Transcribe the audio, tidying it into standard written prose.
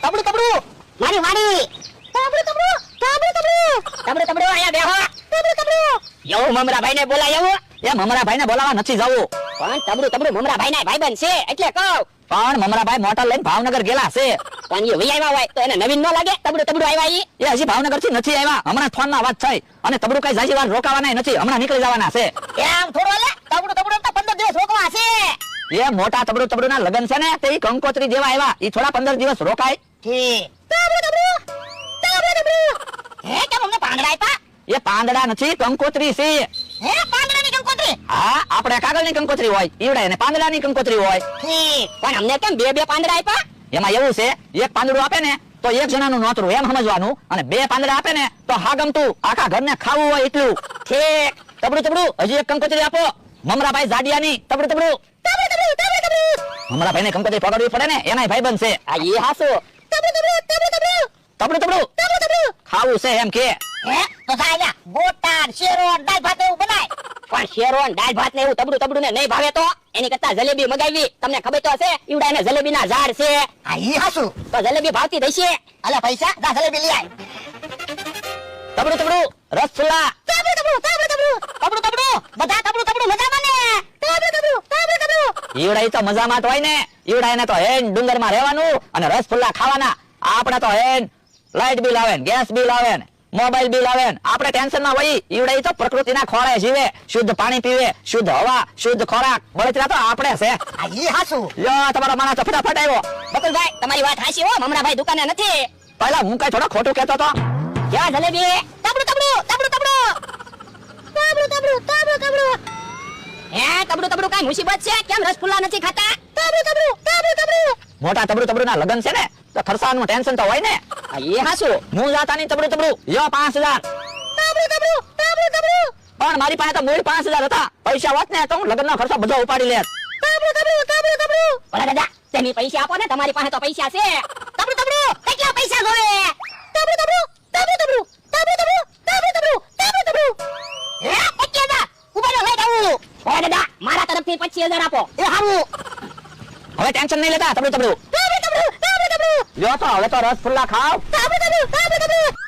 તબડું તબડું મારી વાડી તબડું તબડું તબડું તબડું તબડું તબડું આયા બેહો તબડું તબડું યો મમરાભાઈ ને બોલાય આવો એ મમરાભાઈ ને બોલાવા નથી જવું પણ તબડું તબડું મમરાભાઈ ના ભાઈબંધ છે એટલે કહું પણ મમરાભાઈ મોટર લઈને ભાવનગર ગયેલા છે પણ એ વઈ આવ્યા હોય તો એને નવીન ન લાગે તબડું તબડું આવ્યા ઈ એ હજી ભાવનગર થી નથી આવ્યા હમણાં ફોન માં વાત થઈ અને તબડું કઈ જાજી વાર રોકાવાના નથી હમણાં નીકળી જવાના છે એમ થોડું લે તબડું તબડું તો 15 દિવસ રોકવા છે એ મોટા તબડું ના લગન છે ને તે ઈ કંકોત્રી જેવા આવ્યા ઈ થોડા 15 દિવસ રોકાય ઠીક તબડું હે કેમ અમને પાંદડા આપ્યા એ પાંદડા નથી કંકોત્રી છે હે પાંદડાની કંકોત્રી હા આપણે કાગળની કંકોત્રી હોય ઈવડે ને પાંદડાની કંકોત્રી હોય ઠીક પણ અમને કેમ બે પાંદડા આપ્યા એમાં એવું છે એક પાંદડું આપે ને તો એક જણાનું નોતરું એમ સમજવાનું અને બે પાંદડા આપે ને તો હા ગમતું આખા ઘરને ખાવું હોય એટલું ઠીક તબડું હજી એક કંકોત્રી આપો મમરાભાઈ જાડિયાની તબડું મમરાભાઈ ને કંકોત્રી પકડવી પડે ને એનાય ભાઈબંધ છે આ ઈ હાસુ તબડું ખાવું છે એમ કે હે તો સાયા ગોટા શેરો દાળ ભાત એવું બનાય પણ શેરો દાળ ભાત ને એવું તબડું ને નહીં ભાવે તો એની કરતા જલેબી મગાવી તમને ખબર તો હશે ઈવડા એને જલેબી ના ઝાડ છે આ ઈ હાસુ તો જલેબી ભાવતી દઈશે આલા પૈસા દા જલેબી લઈ આય તબડું રસગુલ્લા તબડું બધા તબડું મજામાં ને તબડું ઈવડા ઈ તો મજામાં જ હોય ને ઈવડા એને તો હેન ડુંગર માં રહેવાનું અને રસગુલ્લા ખાવાના આપણે તો હેન લાઈટ બિલ આવે ને ગેસ બિલ આવે ને મોબાઈલ બિલ આવે ને આપણે ટેન્શન માં હોય ઈવડા ઈ તો પ્રકૃતિના ખોળે જીવે શુદ્ધ પાણી પીવે શુદ્ધ હવા શુદ્ધ ખોરાક બળતરા તો આપણે છે આ ઈ હાસુ યો તમારો માણસ તો ફટાફટ આવ્યો બકુલભાઈ તમારી વાત હાચી હો મમરાભાઈ દુકાને નથી પહેલા હું કઈ થોડો ખોટું કહેતો તો ક્યાં જલેબી તબડું હે તબડું કાઈ મુસીબત છે કેમ રસગુલ્લા નથી ખાતા તબડું મોટા તબડું ના લગન છે ને તો ખર્ચાનું ટેન્શન તો હોય ને આ ઈ હાસુ હું જાતાની તબડું યો 5000 પણ મારી પાસે તો મૂળ 5000 હતા પૈસા હોત ને તો હું લગનનો ખર્ચો બધો ઉપાડી લેત ઓલા દાદા તેની પૈસા આપો ને તમારી પાસે તો પૈસા છે તબડું કેટલા પૈસા જોવે તબડું હે 25000 ઉભા રહો લઈ જાઉં ઓલા દાદા મારા તરફથી 25000 આપો એ હારું હવે ટેન્શન નહીં લેતા તબડું લ્યો તો હવે તો રસગુલ્લા ખાવ તબડું